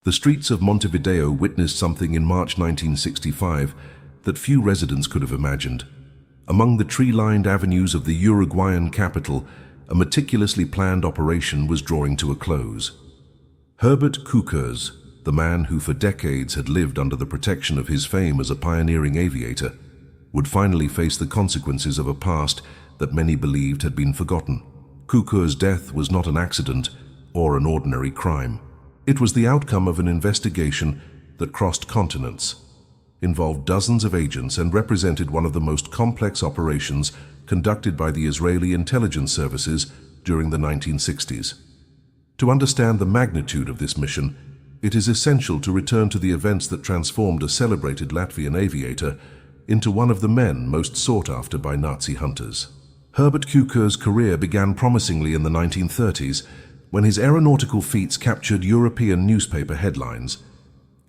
The streets of Montevideo witnessed something in March 1965 that few residents could have imagined. Among the tree-lined avenues of the Uruguayan capital, a meticulously planned operation was drawing to a close. Herbert Kukers, the man who for decades had lived under the protection of his fame as a pioneering aviator, would finally face the consequences of a past that many believed had been forgotten. Kukers' death was not an accident or an ordinary crime. It was the outcome of an investigation that crossed continents, involved dozens of agents, and represented one of the most complex operations conducted by the Israeli intelligence services during the 1960s. To understand the magnitude of this mission, it is essential to return to the events that transformed a celebrated Latvian aviator into one of the men most sought after by Nazi hunters. Herbert Kukers' career began promisingly in the 1930s when his aeronautical feats captured European newspaper headlines.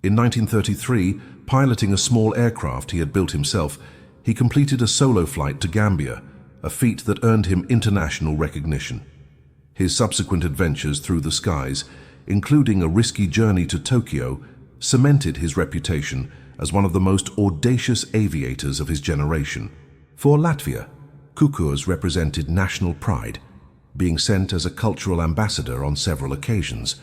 In 1933, piloting a small aircraft he had built himself, he completed a solo flight to Gambia, a feat that earned him international recognition. His subsequent adventures through the skies, including a risky journey to Tokyo, cemented his reputation as one of the most audacious aviators of his generation. For Latvia, Kukers represented national pride, being sent as a cultural ambassador on several occasions.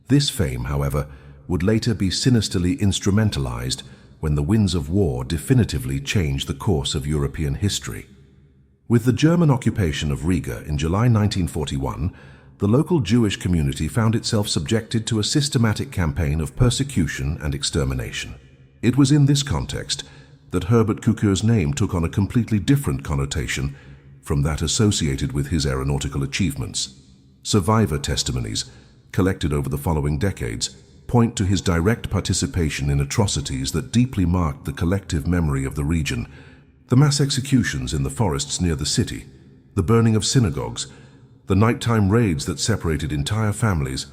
This fame, however, would later be sinisterly instrumentalized when the winds of war definitively changed the course of European history. With the German occupation of Riga in July 1941, the local Jewish community found itself subjected to a systematic campaign of persecution and extermination. It was in this context that Herbert Kukers' name took on a completely different connotation from that associated with his aeronautical achievements. Survivor testimonies, collected over the following decades, point to his direct participation in atrocities that deeply marked the collective memory of the region. The mass executions in the forests near the city, the burning of synagogues, the nighttime raids that separated entire families,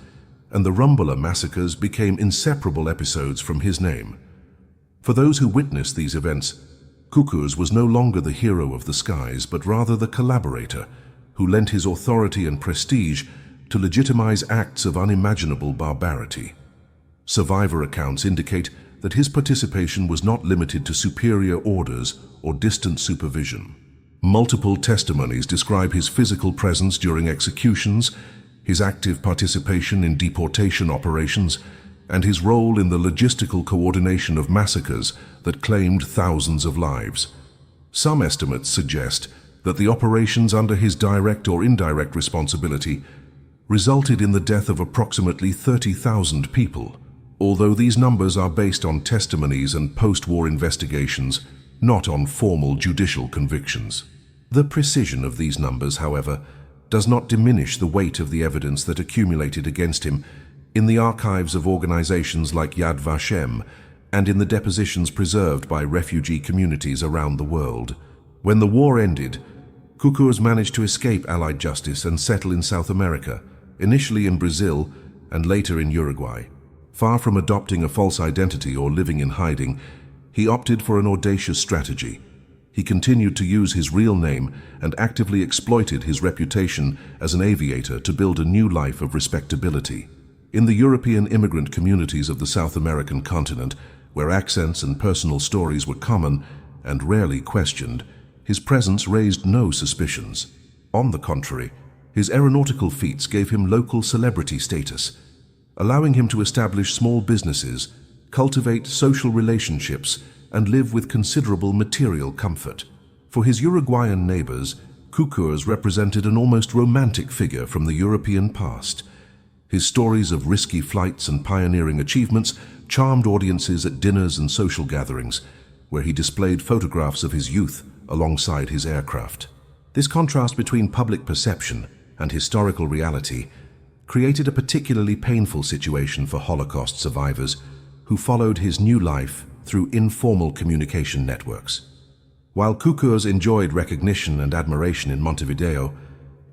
and the Rumbula massacres became inseparable episodes from his name. For those who witnessed these events, Kukers was no longer the hero of the skies, but rather the collaborator who lent his authority and prestige to legitimize acts of unimaginable barbarity. Survivor accounts indicate that his participation was not limited to superior orders or distant supervision. Multiple testimonies describe his physical presence during executions, his active participation in deportation operations, and his role in the logistical coordination of massacres that claimed thousands of lives. Some estimates suggest that the operations under his direct or indirect responsibility resulted in the death of approximately 30,000 people, although these numbers are based on testimonies and post-war investigations, not on formal judicial convictions. The precision of these numbers, however, does not diminish the weight of the evidence that accumulated against him in the archives of organizations like Yad Vashem and in the depositions preserved by refugee communities around the world. When the war ended, Kukers managed to escape Allied justice and settle in South America, initially in Brazil and later in Uruguay. Far from adopting a false identity or living in hiding, he opted for an audacious strategy. He continued to use his real name and actively exploited his reputation as an aviator to build a new life of respectability. In the European immigrant communities of the South American continent, where accents and personal stories were common and rarely questioned, his presence raised no suspicions. On the contrary, his aeronautical feats gave him local celebrity status, allowing him to establish small businesses, cultivate social relationships, and live with considerable material comfort. For his Uruguayan neighbors, Kukers represented an almost romantic figure from the European past. His stories of risky flights and pioneering achievements charmed audiences at dinners and social gatherings, where he displayed photographs of his youth alongside his aircraft. This contrast between public perception and historical reality created a particularly painful situation for Holocaust survivors who followed his new life through informal communication networks. While Kukers enjoyed recognition and admiration in Montevideo,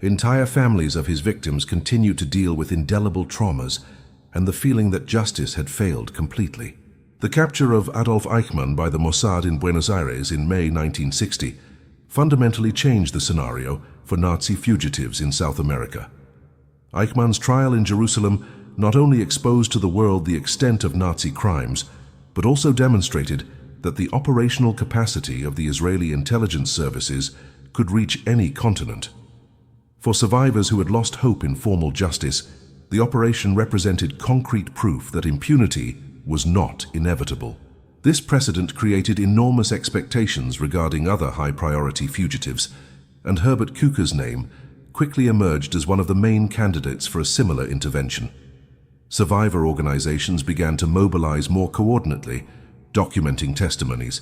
entire families of his victims continued to deal with indelible traumas and the feeling that justice had failed completely. The capture of Adolf Eichmann by the Mossad in Buenos Aires in May 1960 fundamentally changed the scenario for Nazi fugitives in South America. Eichmann's trial in Jerusalem not only exposed to the world the extent of Nazi crimes, but also demonstrated that the operational capacity of the Israeli intelligence services could reach any continent. For survivors who had lost hope in formal justice, the operation represented concrete proof that impunity was not inevitable. This precedent created enormous expectations regarding other high-priority fugitives, and Herbert Kuker's name quickly emerged as one of the main candidates for a similar intervention. Survivor organizations began to mobilize more coordinately, documenting testimonies,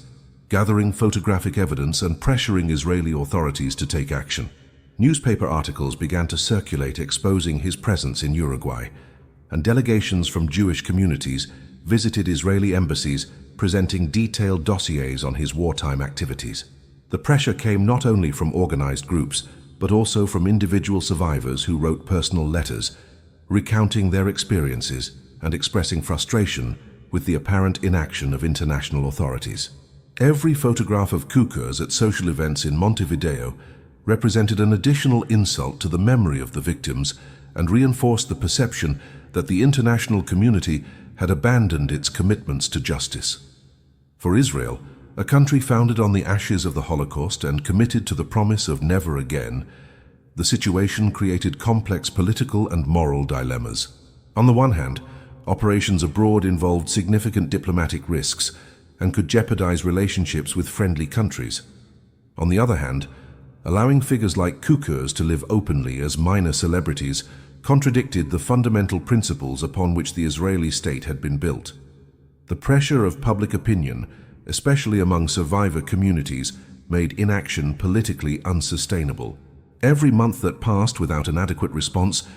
gathering photographic evidence, and pressuring Israeli authorities to take action. Newspaper articles began to circulate exposing his presence in Uruguay, and delegations from Jewish communities visited Israeli embassies presenting detailed dossiers on his wartime activities. The pressure came not only from organized groups, but also from individual survivors who wrote personal letters, recounting their experiences and expressing frustration with the apparent inaction of international authorities. Every photograph of Kukers at social events in Montevideo represented an additional insult to the memory of the victims and reinforced the perception that the international community had abandoned its commitments to justice. For Israel, a country founded on the ashes of the Holocaust and committed to the promise of never again, the situation created complex political and moral dilemmas. On the one hand, operations abroad involved significant diplomatic risks and could jeopardize relationships with friendly countries. On the other hand, allowing figures like Kukers to live openly as minor celebrities contradicted the fundamental principles upon which the Israeli state had been built. The pressure of public opinion, especially among survivor communities, made inaction politically unsustainable. Every month that passed without an adequate response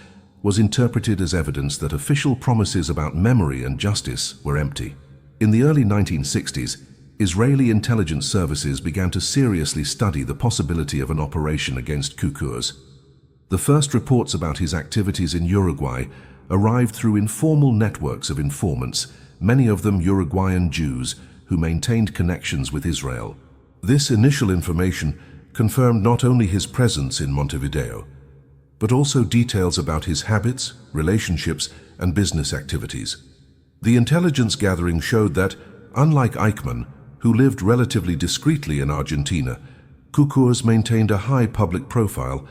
was interpreted as evidence that official promises about memory and justice were empty. In the early 1960s, Israeli intelligence services began to seriously study the possibility of an operation against Kukers. The first reports about his activities in Uruguay arrived through informal networks of informants, many of them Uruguayan Jews who maintained connections with Israel. This initial information confirmed not only his presence in Montevideo, but also details about his habits, relationships, and business activities. The intelligence gathering showed that, unlike Eichmann, who lived relatively discreetly in Argentina, Kukers maintained a high public profile,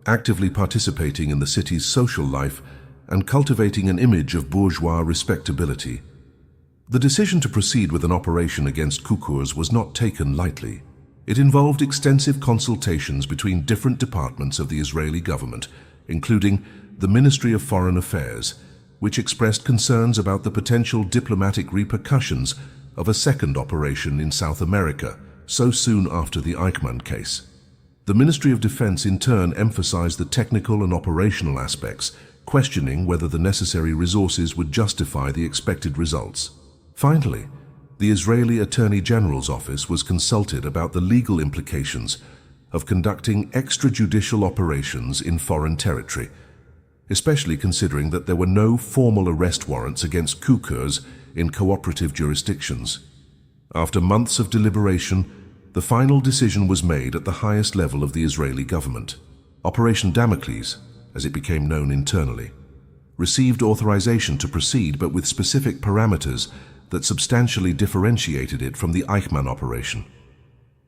actively participating in the city's social life and cultivating an image of bourgeois respectability. The decision to proceed with an operation against Kukers was not taken lightly. It involved extensive consultations between different departments of the Israeli government, including the Ministry of Foreign Affairs, which expressed concerns about the potential diplomatic repercussions of a second operation in South America, so soon after the Eichmann case. The Ministry of Defense in turn emphasized the technical and operational aspects, questioning whether the necessary resources would justify the expected results. Finally, the Israeli Attorney General's office was consulted about the legal implications of conducting extrajudicial operations in foreign territory, especially considering that there were no formal arrest warrants against Kukers in cooperative jurisdictions. After months of deliberation, the final decision was made at the highest level of the Israeli government. Operation Damocles, as it became known internally, received authorization to proceed, but with specific parameters that substantially differentiated it from the Eichmann operation.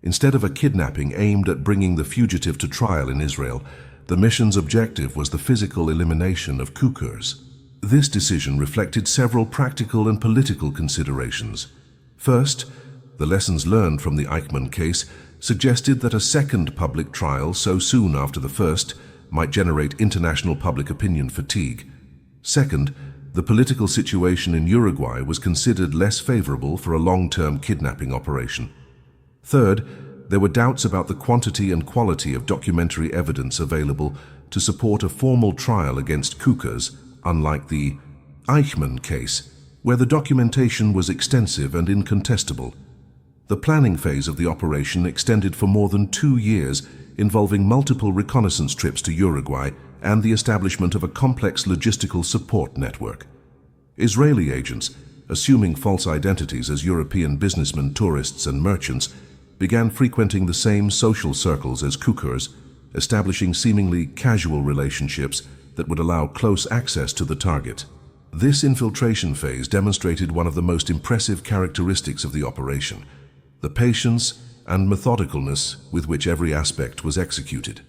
Instead of a kidnapping aimed at bringing the fugitive to trial in Israel, the mission's objective was the physical elimination of Kukers. This decision reflected several practical and political considerations. First, the lessons learned from the Eichmann case suggested that a second public trial so soon after the first might generate international public opinion fatigue. Second, the political situation in Uruguay was considered less favorable for a long-term kidnapping operation. Third, there were doubts about the quantity and quality of documentary evidence available to support a formal trial against Kukers, unlike the Eichmann case, where the documentation was extensive and incontestable. The planning phase of the operation extended for more than 2 years, involving multiple reconnaissance trips to Uruguay and the establishment of a complex logistical support network. Israeli agents, assuming false identities as European businessmen, tourists, and merchants, began frequenting the same social circles as Kukers, establishing seemingly casual relationships that would allow close access to the target. This infiltration phase demonstrated one of the most impressive characteristics of the operation: the patience and methodicalness with which every aspect was executed.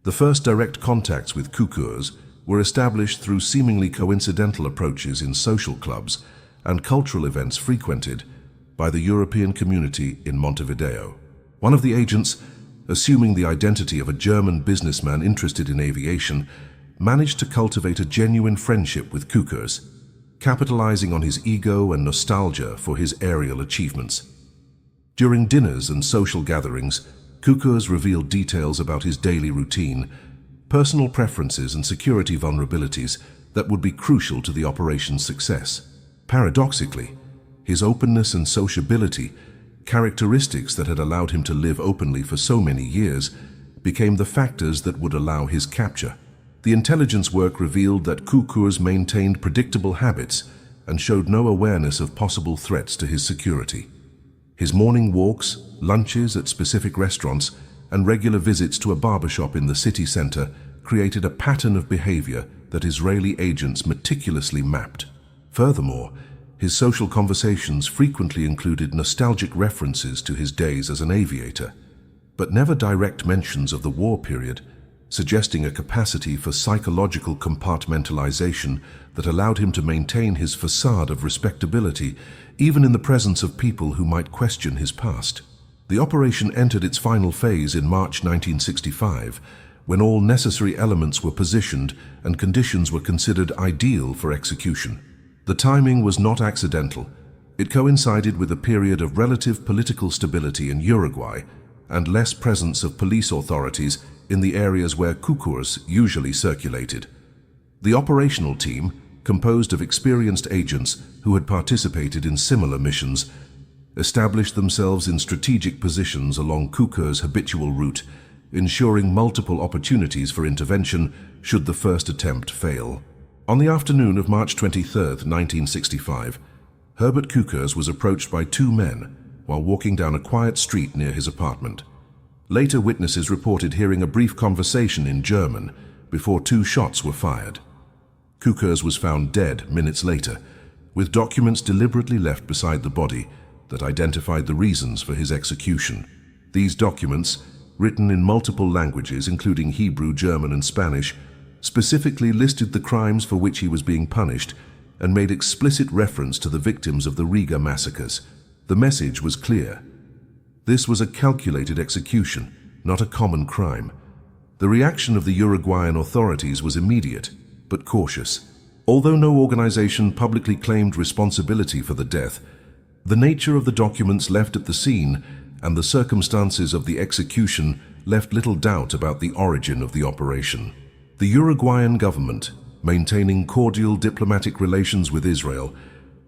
The first direct contacts with Kukurs were established through seemingly coincidental approaches in social clubs and cultural events frequented by the European community in Montevideo. One of the agents, assuming the identity of a German businessman interested in aviation, managed to cultivate a genuine friendship with Kukurs, capitalizing on his ego and nostalgia for his aerial achievements. During dinners and social gatherings, Kukurs revealed details about his daily routine, personal preferences and security vulnerabilities that would be crucial to the operation's success. Paradoxically, his openness and sociability, characteristics that had allowed him to live openly for so many years, became the factors that would allow his capture. The intelligence work revealed that Kukurs maintained predictable habits and showed no awareness of possible threats to his security. His morning walks, lunches at specific restaurants, and regular visits to a barbershop in the city center created a pattern of behavior that Israeli agents meticulously mapped. Furthermore, his social conversations frequently included nostalgic references to his days as an aviator, but never direct mentions of the war period, suggesting a capacity for psychological compartmentalization that allowed him to maintain his facade of respectability even in the presence of people who might question his past. The operation entered its final phase in March 1965, when all necessary elements were positioned and conditions were considered ideal for execution. The timing was not accidental. It coincided with a period of relative political stability in Uruguay and less presence of police authorities in the areas where Kukurs usually circulated. The operational team, composed of experienced agents who had participated in similar missions, established themselves in strategic positions along Kukurs' habitual route, ensuring multiple opportunities for intervention should the first attempt fail. On the afternoon of March 23, 1965, Herbert Kukurs was approached by two men while walking down a quiet street near his apartment. Later witnesses reported hearing a brief conversation in German before two shots were fired. Kukurs was found dead minutes later, with documents deliberately left beside the body that identified the reasons for his execution. These documents, written in multiple languages including Hebrew, German, and Spanish, specifically listed the crimes for which he was being punished and made explicit reference to the victims of the Riga massacres. The message was clear. This was a calculated execution, not a common crime. The reaction of the Uruguayan authorities was immediate, but cautious. Although no organization publicly claimed responsibility for the death, the nature of the documents left at the scene and the circumstances of the execution left little doubt about the origin of the operation. The Uruguayan government, maintaining cordial diplomatic relations with Israel,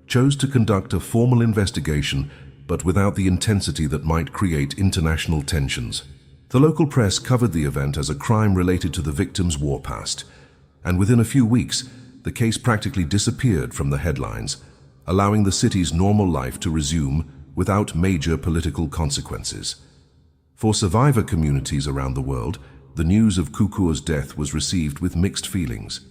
chose to conduct a formal investigation, but without the intensity that might create international tensions. The local press covered the event as a crime related to the victims' war past, and within a few weeks, the case practically disappeared from the headlines, allowing the city's normal life to resume without major political consequences. For survivor communities around the world, the news of Kukurs' death was received with mixed feelings.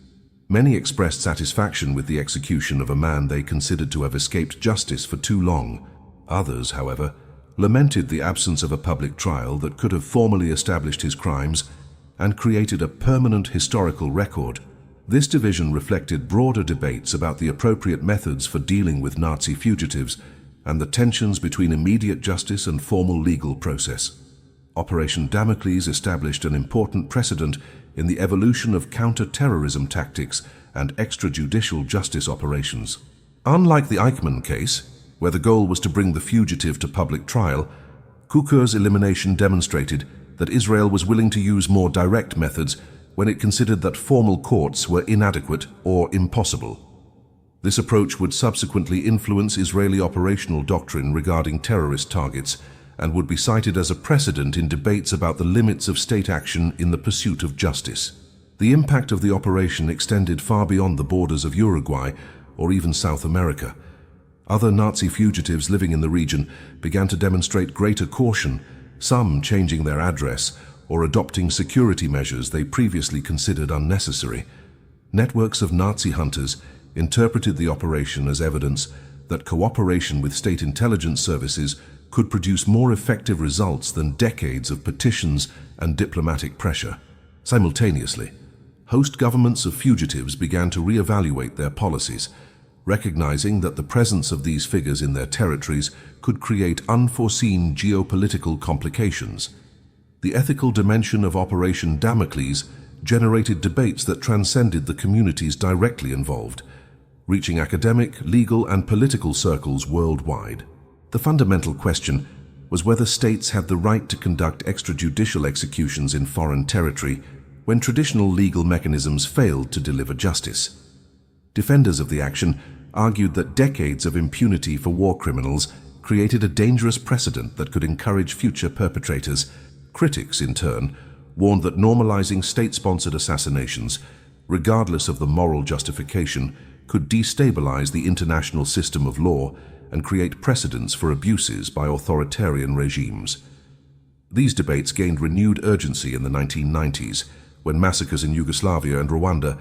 Many expressed satisfaction with the execution of a man they considered to have escaped justice for too long. Others, however, lamented the absence of a public trial that could have formally established his crimes and created a permanent historical record. This division reflected broader debates about the appropriate methods for dealing with Nazi fugitives and the tensions between immediate justice and formal legal process. Operation Damocles established an important precedent in the evolution of counter-terrorism tactics and extrajudicial justice operations. Unlike the Eichmann case, where the goal was to bring the fugitive to public trial, Kukurs' elimination demonstrated that Israel was willing to use more direct methods when it considered that formal courts were inadequate or impossible. This approach would subsequently influence Israeli operational doctrine regarding terrorist targets and would be cited as a precedent in debates about the limits of state action in the pursuit of justice. The impact of the operation extended far beyond the borders of Uruguay or even South America. Other Nazi fugitives living in the region began to demonstrate greater caution, some changing their address or adopting security measures they previously considered unnecessary. Networks of Nazi hunters, interpreted the operation as evidence that cooperation with state intelligence services could produce more effective results than decades of petitions and diplomatic pressure. Simultaneously, host governments of fugitives began to reevaluate their policies, recognizing that the presence of these figures in their territories could create unforeseen geopolitical complications. The ethical dimension of Operation Damocles generated debates that transcended the communities directly involved, reaching academic, legal, and political circles worldwide. The fundamental question was whether states had the right to conduct extrajudicial executions in foreign territory when traditional legal mechanisms failed to deliver justice. Defenders of the action argued that decades of impunity for war criminals created a dangerous precedent that could encourage future perpetrators. Critics, in turn, warned that normalizing state-sponsored assassinations, regardless of the moral justification, could destabilize the international system of law and create precedents for abuses by authoritarian regimes. These debates gained renewed urgency in the 1990s, when massacres in Yugoslavia and Rwanda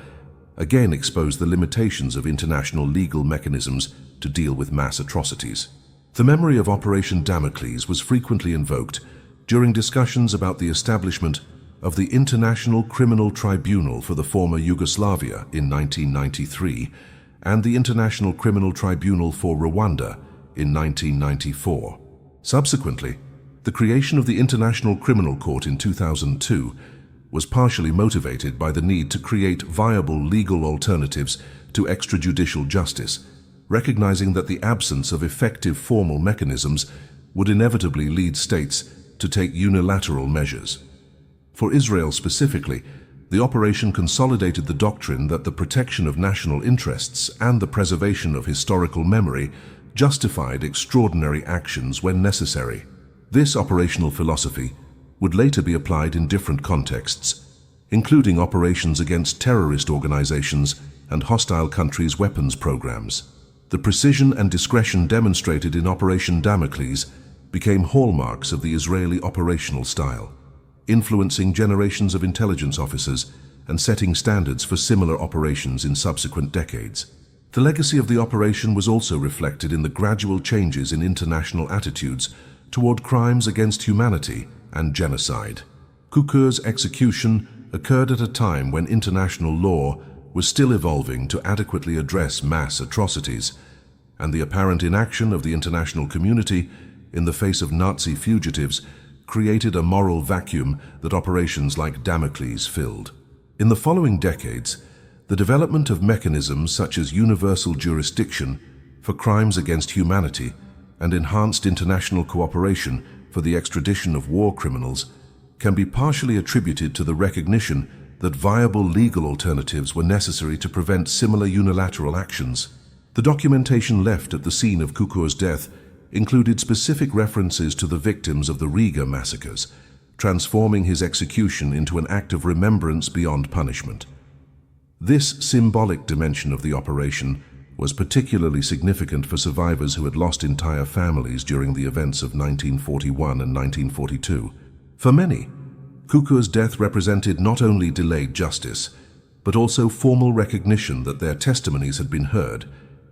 again exposed the limitations of international legal mechanisms to deal with mass atrocities. The memory of Operation Damocles was frequently invoked during discussions about the establishment of the International Criminal Tribunal for the former Yugoslavia in 1993 and the International Criminal Tribunal for Rwanda in 1994. Subsequently, the creation of the International Criminal Court in 2002 was partially motivated by the need to create viable legal alternatives to extrajudicial justice, recognizing that the absence of effective formal mechanisms would inevitably lead states to take unilateral measures. For Israel specifically, the operation consolidated the doctrine that the protection of national interests and the preservation of historical memory justified extraordinary actions when necessary. This operational philosophy would later be applied in different contexts, including operations against terrorist organizations and hostile countries' weapons programs. The precision and discretion demonstrated in Operation Damocles became hallmarks of the Israeli operational style, influencing generations of intelligence officers and setting standards for similar operations in subsequent decades. The legacy of the operation was also reflected in the gradual changes in international attitudes toward crimes against humanity and genocide. Kukur's execution occurred at a time when international law was still evolving to adequately address mass atrocities, and the apparent inaction of the international community in the face of Nazi fugitives created a moral vacuum that operations like Damocles filled. In the following decades, the development of mechanisms such as universal jurisdiction for crimes against humanity and enhanced international cooperation for the extradition of war criminals can be partially attributed to the recognition that viable legal alternatives were necessary to prevent similar unilateral actions. The documentation left at the scene of Kukur's death included specific references to the victims of the Riga massacres, transforming his execution into an act of remembrance beyond punishment. This symbolic dimension of the operation was particularly significant for survivors who had lost entire families during the events of 1941 and 1942. For many, Kukur's death represented not only delayed justice, but also formal recognition that their testimonies had been heard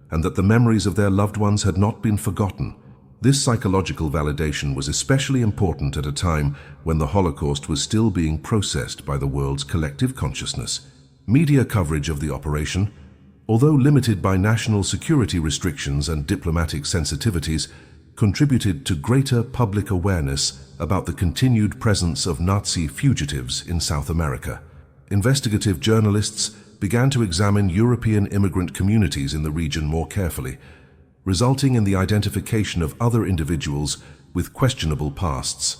and that the memories of their loved ones had not been forgotten. This psychological validation was especially important at a time when the Holocaust was still being processed by the world's collective consciousness. Media coverage of the operation, although limited by national security restrictions and diplomatic sensitivities, contributed to greater public awareness about the continued presence of Nazi fugitives in South America. Investigative journalists began to examine European immigrant communities in the region more carefully, resulting in the identification of other individuals with questionable pasts.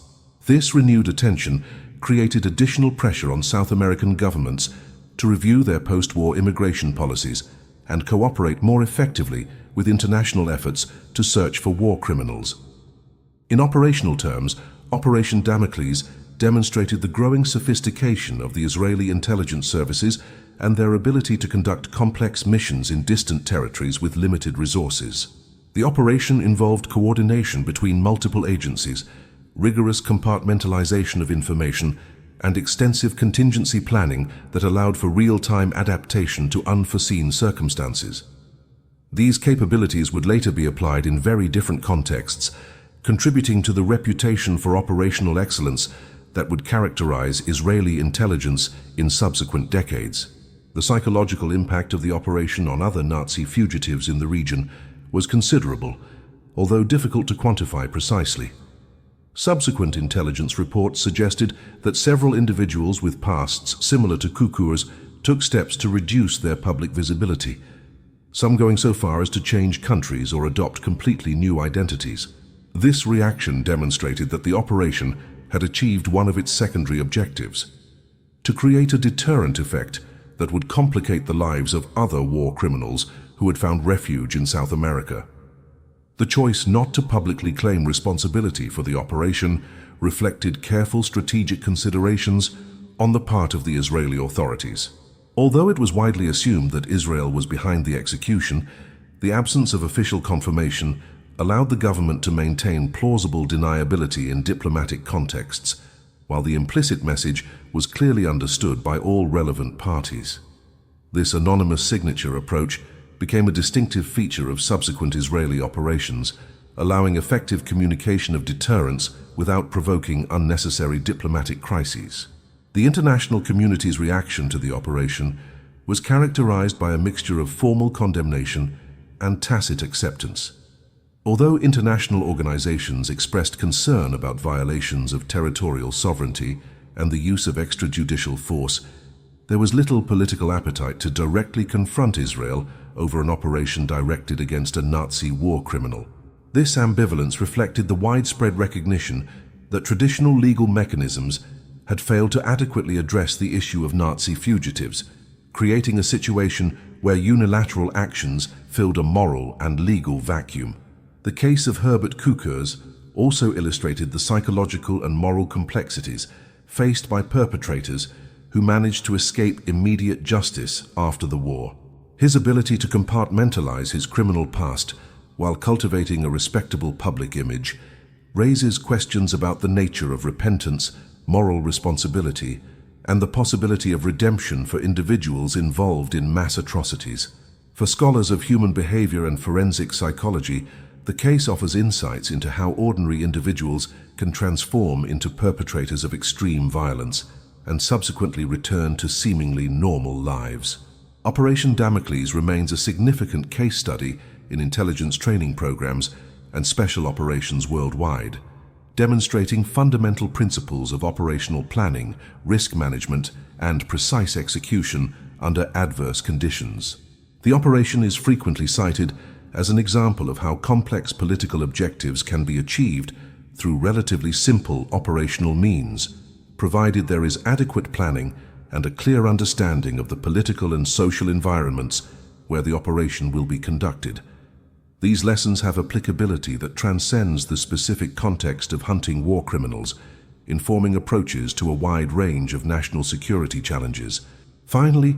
This renewed attention created additional pressure on South American governments to review their post-war immigration policies and cooperate more effectively with international efforts to search for war criminals. In operational terms, Operation Damocles demonstrated the growing sophistication of the Israeli intelligence services and their ability to conduct complex missions in distant territories with limited resources. The operation involved coordination between multiple agencies, rigorous compartmentalization of information, and extensive contingency planning that allowed for real-time adaptation to unforeseen circumstances. These capabilities would later be applied in very different contexts, contributing to the reputation for operational excellence that would characterize Israeli intelligence in subsequent decades. The psychological impact of the operation on other Nazi fugitives in the region was considerable, although difficult to quantify precisely. Subsequent intelligence reports suggested that several individuals with pasts similar to Kukur's took steps to reduce their public visibility, some going so far as to change countries or adopt completely new identities. This reaction demonstrated that the operation had achieved one of its secondary objectives: to create a deterrent effect that would complicate the lives of other war criminals who had found refuge in South America. The choice not to publicly claim responsibility for the operation reflected careful strategic considerations on the part of the Israeli authorities. Although it was widely assumed that Israel was behind the execution, the absence of official confirmation allowed the government to maintain plausible deniability in diplomatic contexts, while the implicit message was clearly understood by all relevant parties. This anonymous signature approach became a distinctive feature of subsequent Israeli operations, allowing effective communication of deterrence without provoking unnecessary diplomatic crises. The international community's reaction to the operation was characterized by a mixture of formal condemnation and tacit acceptance. Although international organizations expressed concern about violations of territorial sovereignty and the use of extrajudicial force, there was little political appetite to directly confront Israel over an operation directed against a Nazi war criminal. This ambivalence reflected the widespread recognition that traditional legal mechanisms had failed to adequately address the issue of Nazi fugitives, creating a situation where unilateral actions filled a moral and legal vacuum. The case of Herbert Kukurs also illustrated the psychological and moral complexities faced by perpetrators who managed to escape immediate justice after the war. His ability to compartmentalize his criminal past while cultivating a respectable public image raises questions about the nature of repentance, moral responsibility, and the possibility of redemption for individuals involved in mass atrocities. For scholars of human behavior and forensic psychology, the case offers insights into how ordinary individuals can transform into perpetrators of extreme violence and subsequently return to seemingly normal lives. Operation Damocles remains a significant case study in intelligence training programs and special operations worldwide, demonstrating fundamental principles of operational planning, risk management, and precise execution under adverse conditions. The operation is frequently cited as an example of how complex political objectives can be achieved through relatively simple operational means, provided there is adequate planning and a clear understanding of the political and social environments where the operation will be conducted. These lessons have applicability that transcends the specific context of hunting war criminals, informing approaches to a wide range of national security challenges. Finally,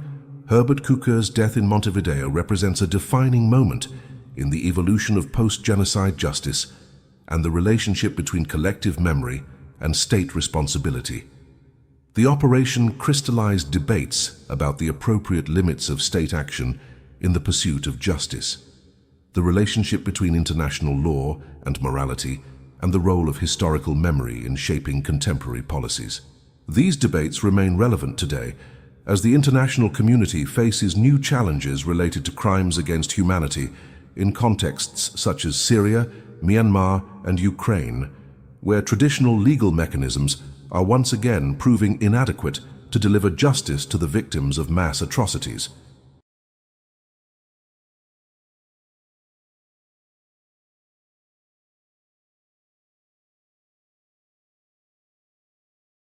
Herbert Kukur's death in Montevideo represents a defining moment in the evolution of post-genocide justice and the relationship between collective memory and state responsibility. The operation crystallized debates about the appropriate limits of state action in the pursuit of justice, the relationship between international law and morality, and the role of historical memory in shaping contemporary policies. These debates remain relevant today as the international community faces new challenges related to crimes against humanity in contexts such as Syria, Myanmar, and Ukraine, where traditional legal mechanisms are once again proving inadequate to deliver justice to the victims of mass atrocities.